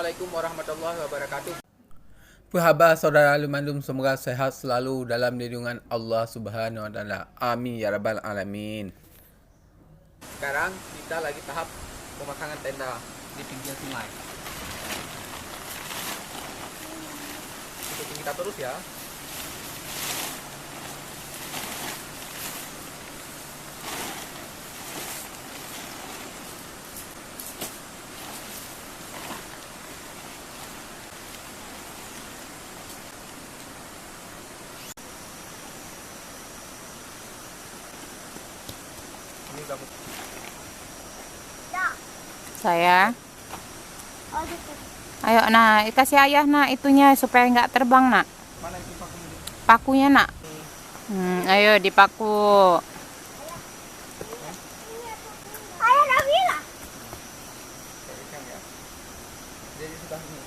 Assalamualaikum warahmatullahi wabarakatuh. Sahabat saudara Lumandum, semoga sehat selalu dalam lindungan Allah Subhanahu wa taala. Amin ya rabbal alamin. Sekarang kita lagi tahap pemasangan tenda di pinggir sungai. Ikutin kita terus ya. Ini udah Saya. Ayo, nah, kasih ayah nak itunya supaya nggak terbang nak. mana itu pakunya? Pakunya nak. Ayo dipaku. Ikan ya. Jadi sudah ini.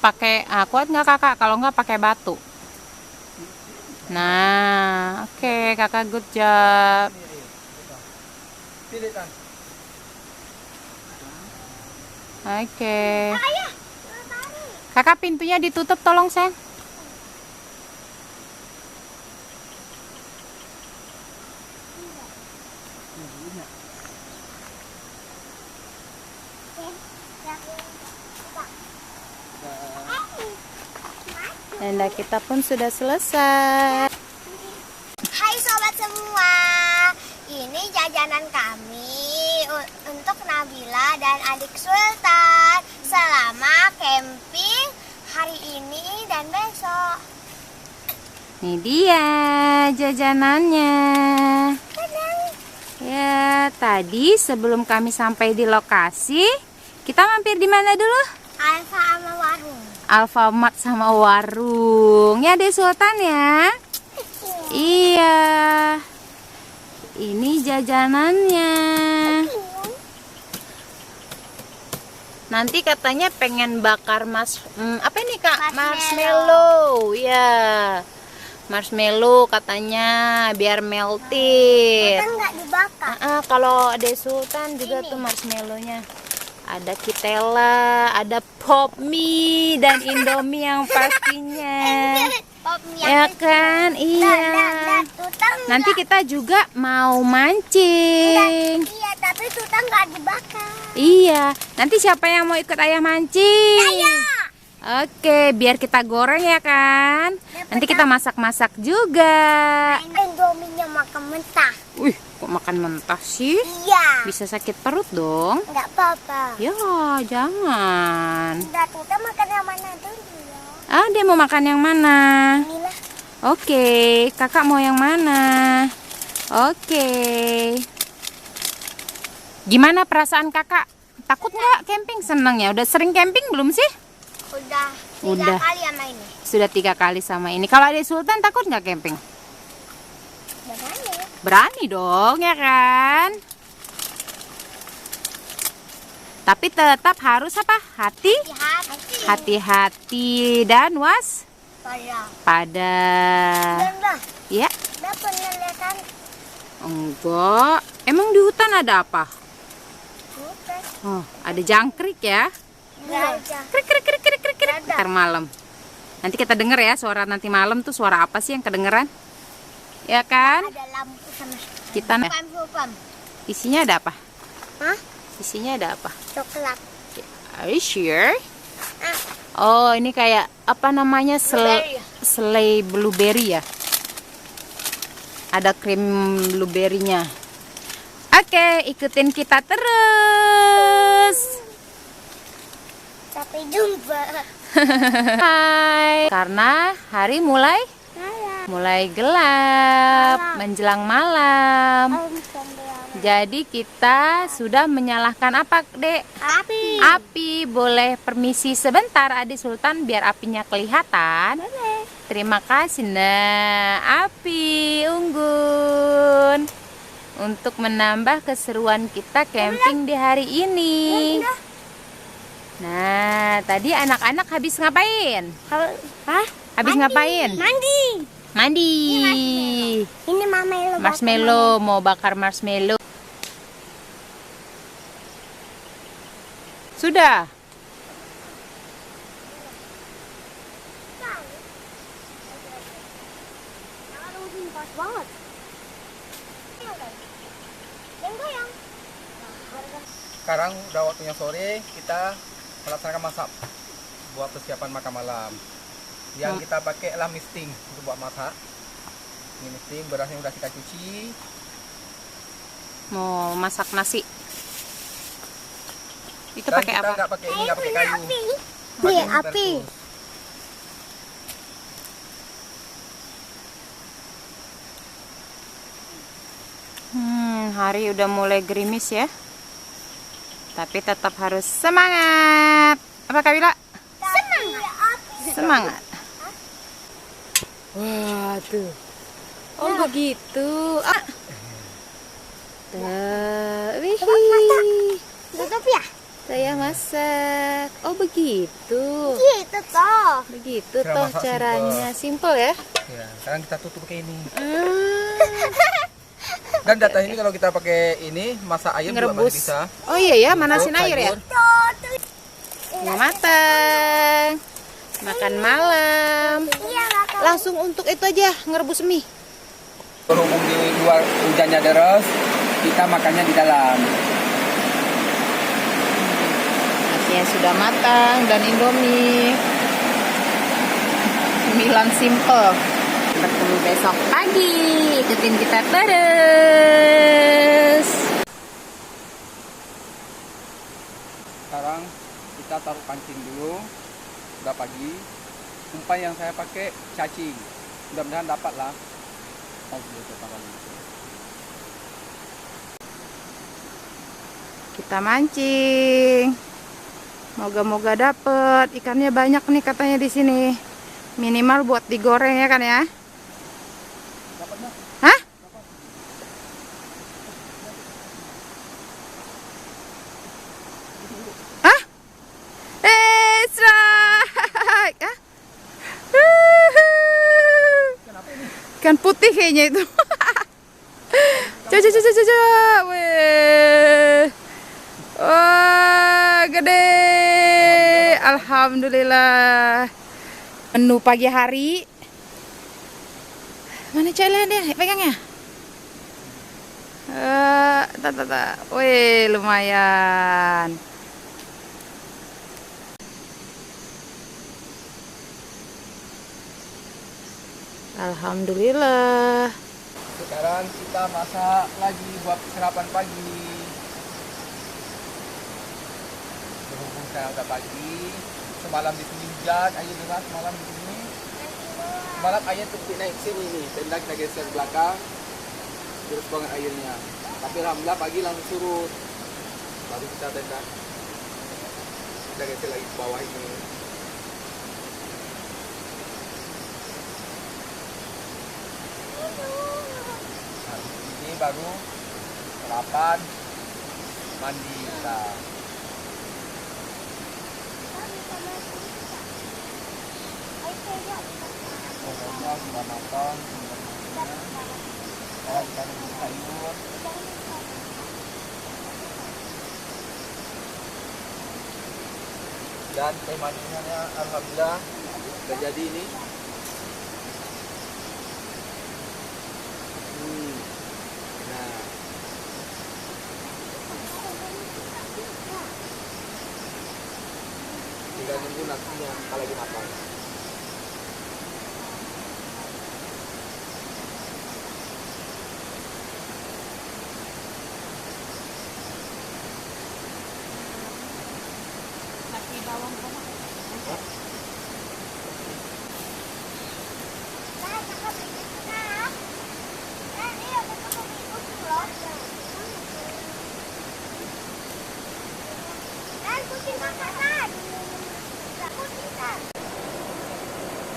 Pakai kuat nggak kakak? Kalau nggak pakai batu. Nah, oke kakak, good job. Pilih kan. Oke. Kakak, pintunya ditutup tolong sayang. Tenda kita pun sudah selesai. Hai sobat semua, ini jajanan kami untuk Nabila dan adik Sultan selama camping hari ini dan besok. Ini dia jajanannya. Ya, tadi sebelum kami sampai di lokasi, kita mampir di mana dulu? Alfa sama warung. Alfamart sama warung. Ya, Dek Sultan ya. Iya. Ini jajanannya. Nanti katanya pengen bakar apa ini Kak? Marshmallow. Ya. Marshmallow katanya biar melted. Kan nggak dibakar. Kalau Dek Sultan juga tuh marshmallownya. Ada Kitela, ada Pop Mie dan Indomie yang pastinya. Ya kan? Iya. Nanti kita juga mau mancing. Iya, tapi tutang nggak dibakar. Iya. Nanti siapa yang mau ikut ayah mancing? Oke, biar kita goreng ya kan? Nanti kita masak-masak juga. Indominya makan mentah. Wih, kok makan mentah sih? Iya. Bisa sakit perut dong. Nggak apa-apa. Ya, jangan. Udah, tutang makan yang mana dulu ya? Dia mau makan yang mana? Inilah. Oke, kakak mau yang mana? Oke. Gimana perasaan kakak? Takut nggak camping? Seneng ya? Udah sering camping belum sih? Udah 3 kali sama ini. Sudah 3 kali sama ini. Kalau Adik Sultan takut nggak camping? Berani. Berani dong, ya kan? Tapi tetap harus apa? Hati-hati. Hati-hati dan Pada. waspada. Dah. Ya. Dah pernah lihat kan? Enggak. Emang di hutan ada apa? Bukan. Oh, ada jangkrik ya. Nggak ada. Krik krik krik krik krik krik. Ada. Ntar malam. Nanti kita denger ya suara nanti malam tuh, suara apa sih yang kedengeran? Ya kan? Ada lampu sama Kita pam. isinya ada apa? Hah? Isinya ada apa? Coklat. Are you sure? Ah, Oh, ini kayak apa namanya? Blueberry. Selai blueberry ya. Ada krim blueberry-nya. Oke, ikutin kita terus. sampai jumpa. Hai. Karena hari mulai gelap, menjelang malam. Jadi kita sudah menyalakan apa, Dek? Api. Api. Boleh permisi sebentar, Adik Sultan, biar apinya kelihatan? Boleh. Terima kasih. Nah, api unggun untuk menambah keseruan kita camping di hari ini. Nah, tadi anak-anak habis ngapain? Hah? Habis ngapain? Mandi. Mandi. Ini marshmallow. Marshmallow, mau bakar marshmallow. sudah. Pas banget. Yang goyang. Sekarang udah waktunya sore, kita melaksanakan masak buat persiapan makan malam. Yang kita pakai adalah misting untuk buat masak. Ini misting, berasnya udah kita cuci. Mau masak nasi. Itu Dan pakai kita apa? nggak pakai ini, nggak pakai kayu. Nih, Pakai api. infrared. Hari udah mulai gerimis ya. Tapi tetap harus semangat. Apa Kak Wila? Semangat. Semangat. Wah, tuh. Oh, begitu. Ah. Wih. Tutup ya? Saya masak. Oh, begitu. Gitu toh. Begitu Cara toh masak caranya. Simple ya. Ya, sekarang kita tutup pakai ini. Hmm. Dan data ini kalau kita pakai ini masak ayam juga masih Ngerebus. bisa. Oh iya ya, manasin Untuk air ya. sayur. Udah matang. Makan malam. Iya, Kakak. Langsung untuk itu aja, ngerebus mie. Berhubung di luar hujannya deras, kita makannya di dalam. Nasinya sudah matang dan Indomie. Cemilan simple. Bertemu besok pagi. Ikutin kita terus. Sekarang kita taruh pancing dulu. Udah pagi. Umpan yang saya pakai cacing. Mudah-mudahan dapat lah. Oh, Kita mancing. Moga-moga dapet. Ikannya banyak nih katanya di sini. Minimal buat digoreng ya kan ya? Hah? Hah? Strike! Hah? Ikan putih kayaknya itu. Coba. Weh. Wah, gede. Alhamdulillah. Menu pagi hari. Mana coba deh, pegang ya. Wih, lumayan. Alhamdulillah. Sekarang kita masak lagi buat sarapan pagi. Berhubung saya udah pagi, semalam di sini hujan, air deras semalam di sini. Semalam air tumpuk naik sini nih, tenda kita geser belakang, terus banget airnya. Tapi alhamdulillah pagi langsung surut. Baru kita tenda, kita geser lagi ke bawah ini. Nah, ini baru sarapan, mandi kita. Pokoknya sudah matang, sekarang kita rebus sayur. Dan teh manisnya alhamdulillah udah jadi ini. Nah, tinggal nunggu nasinya kalau lagi matang.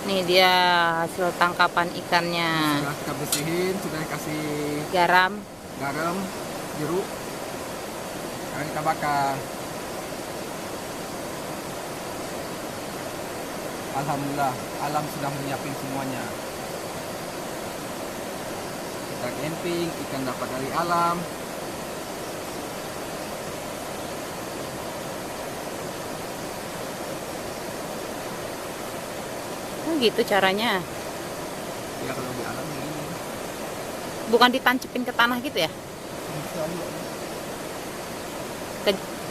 Nih dia hasil tangkapan ikannya. Sudah kita bersihin, sudah kasih Garam. garam, jeruk. Sekarang kita bakar. Alhamdulillah, alam sudah menyiapin semuanya. Kita camping, ikan dapat dari alam. gitu caranya. Ya kalau di alam ini. Bukan ditancepin ke tanah gitu ya?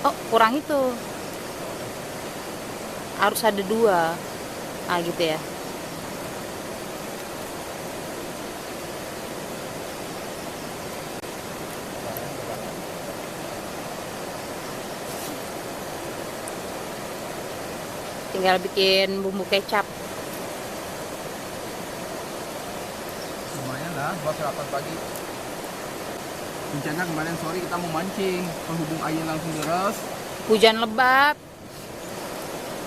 Oh, kurang itu. Harus ada 2. Ah, gitu ya. Tinggal bikin bumbu kecap. Lumayan lah buat sarapan pagi. Rencana kemarin sore kita mau mancing, penghubung air langsung deras. Hujan lebat.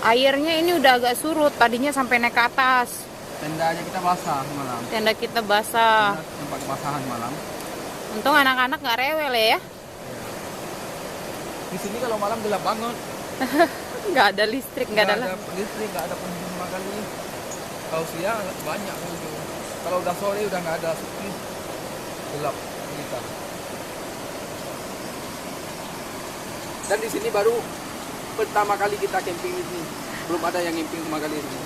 Airnya ini udah agak surut, tadinya sampai naik ke atas. Tendanya kita basah malam. Tenda kita basah. Tempat basahan malam. Untung anak-anak nggak rewel ya. Di sini kalau malam gelap banget. Nggak ada listrik, nggak ada listrik, nggak ada penghubung sama kali. Kalau siang banyak penghubung. Kalau udah sore udah nggak ada, sepi, gelap kita. Dan di sini baru pertama kali kita camping di sini. Belum ada yang camping sama kali ini.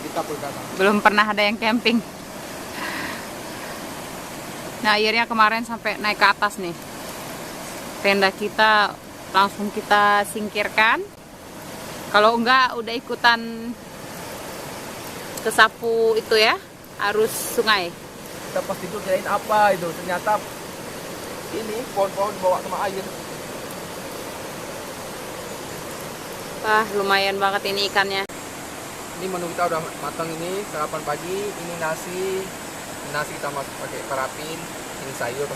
Kita pertama. Belum pernah ada yang camping. Nah, akhirnya kemarin sampai naik ke atas nih. Tenda kita langsung kita singkirkan. Kalau enggak udah ikutan kesapu itu ya, arus sungai. Kita pas tidur kirain apa itu, ternyata ini pohon-pohon bawa sama air. Wah, lumayan banget ini ikannya. Ini menu kita udah matang ini, sarapan pagi. Ini nasi kita pakai parafin. Ini sayur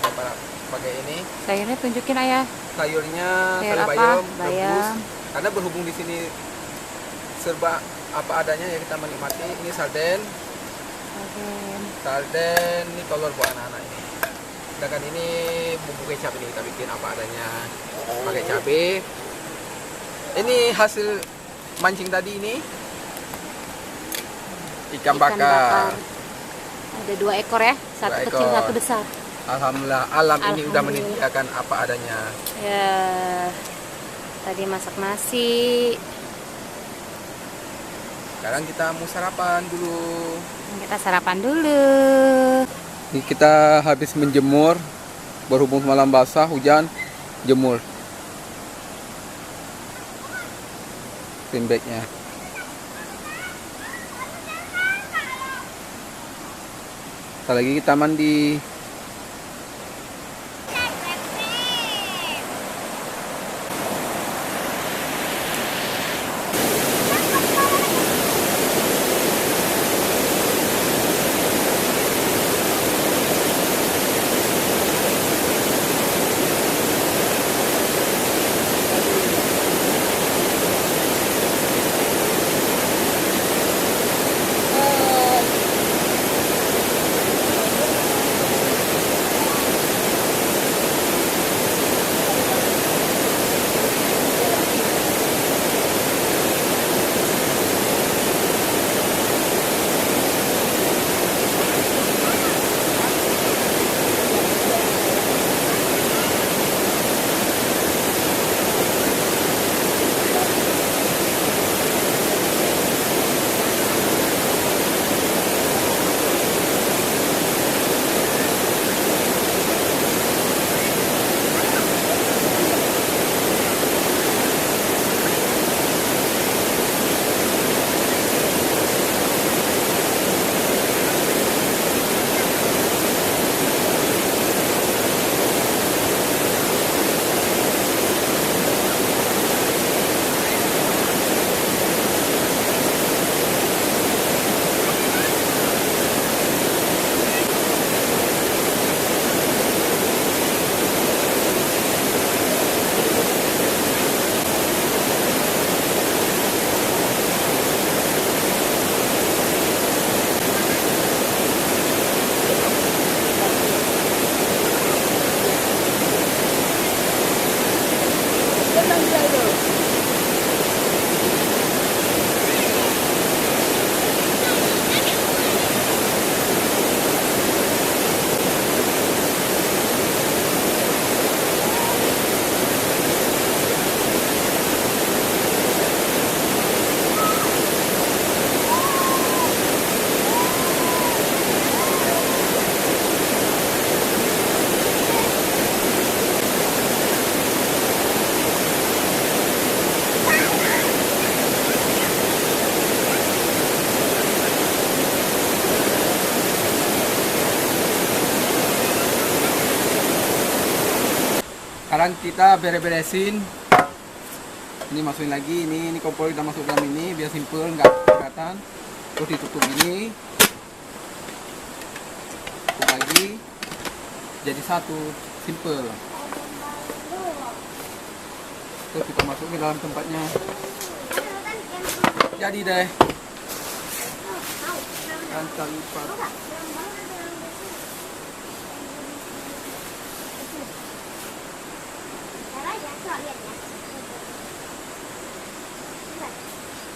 pakai ini. Sayurnya tunjukin ayah. Sayurnya Sayur sayur apa? bayam, rebus. Bayam. Karena berhubung di sini serba apa adanya ya kita menikmati. Ini sarden, ini telur buat anak-anak ini. Sedangkan ini bumbu kecap ini kita bikin apa adanya, pakai cabai. Ini hasil mancing tadi ini ikan bakar. Ada 2 ekor ya, satu 2 kecil ekor. satu besar. Alhamdulillah alam ini udah Alhamdulillah. menyediakan apa adanya. Ya, tadi masak nasi. Sekarang kita mau sarapan dulu. Kita sarapan dulu. Ini kita habis menjemur, berhubung malam basah, hujan, jemur clean bagnya. Setelah lagi kita mandi. Sekarang kita beres-beresin. Ini masukin lagi, ini kompor kita masuk dalam ini biar simple, nggak kelihatan. Terus ditutup ini, tutup lagi, jadi satu, simple. Terus kita masukin dalam tempatnya. Jadi deh. Kita lipat.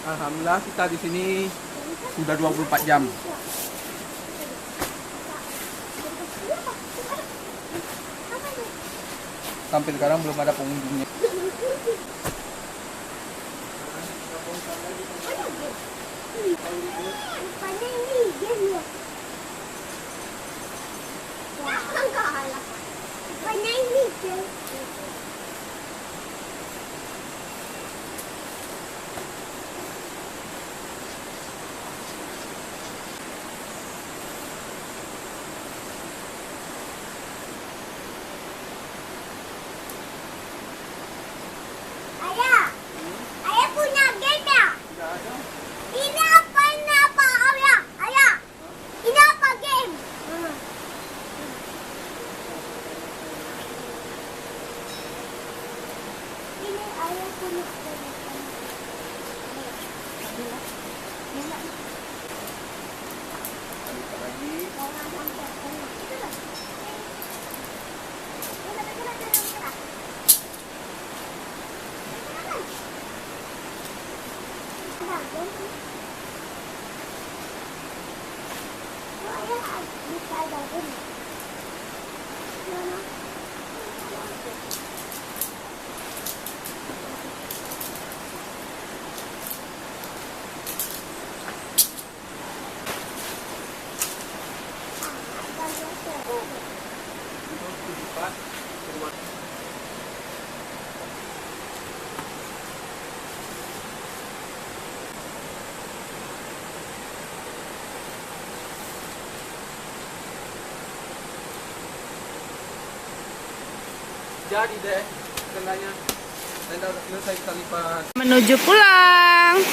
Alhamdulillah kita di sini sudah 24 jam. Sampai sekarang belum ada pengunjungnya. Ayah punya game ya? Ini apa ayah? Ayah, ini apa game? Ini ayah punya game. Jadi deh, tendanya. Tenda udah selesai kita lipat. Menuju pulang.